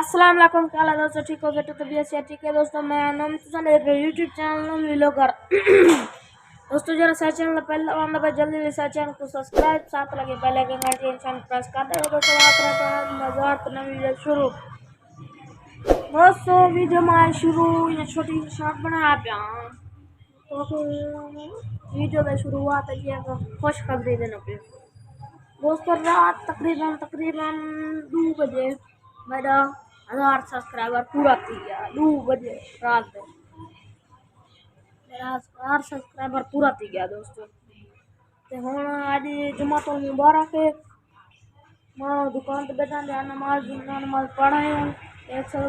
अस्सलाम वालेकुम। क्या हाल है दोस्तों, ठीक हो गए तो तबीयत से ठीक है दोस्तों। मैं नाम यूट्यूब चैनल व्लॉगर दोस्तों जरा सच चैनल पहले वाला भाई जल्दी से सच चैनल को सब्सक्राइब साथ लगे पहले के नोटिफिकेशन प्रेस कर दो दोस्तों। बात करते हैं मज़ा तो नई वीडियो शुरू दोस्तों। वीडियो में शुरू ये छोटी सी शॉर्ट बना आप यहाँ तो वीडियो की शुरुआत है खुशखबरी देने पे दोस्तों। रात तकरीबन 2 बजे मेरा 1000 सब्सक्राइबर पूरा थी गया। 2 बजे रात में मेरा 1000 सब्सक्राइबर पूरा थी गया दोस्तों। तो हुण आज जुम्मतुल मुबारक है। मैं दुकान पर बैठा नमाज पढ़ाई हूँ एक सौ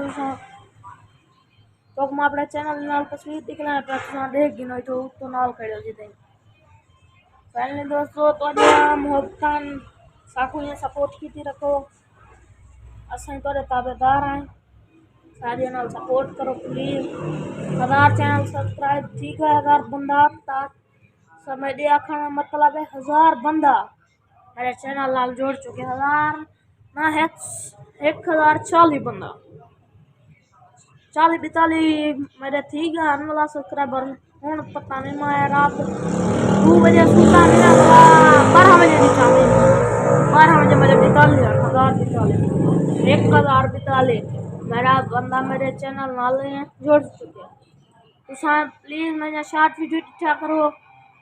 तो मैं अपने चैनल नाल तस्वीर दिखला देख गिनो तो नाल कर जी पहले दोस्तों तो मोहब्बतान साकू ने सपोर्ट की रखो असें तो ताबेदार हैं सारे नाल सपोर्ट करो प्लीज। 1000 चैनल सब्सक्राइब ठीक है 1000 बंदा तक सब मेरे आखने मतलब है 1000 बंदा मेरे चैनल नाल जोड़ चुके। 1000 ना है 1040 बंदा 40-42 मेरे थी गया वाला सब्सक्राइबर हूँ पता नहीं मैं रात 2 बजे सुता मेरा 12 बजे निकाले 12 बजे मेरे 1042 मेरा बंदा मेरे चैनल नाल जोड़ चुके। तो प्लीज़ मेरा शॉर्ट वीडियो दिखा करो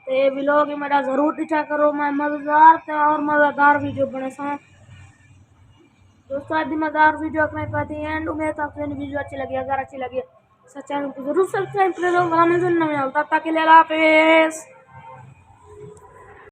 तो व्लॉग मेरा ज़रूर दिखा करो। मैं मज़ेदार और मज़ेदार वीडियो बने सा दोस्तों। आज मज़ेदार वीडियो अपने पाती एंड उम्मीद आपको वीडियो अच्छी लगी। अगर अच्छी लगी चैनल को जरूर सब्सक्राइब कर लो। तब तक के लिए अल्लाह हाफिज़।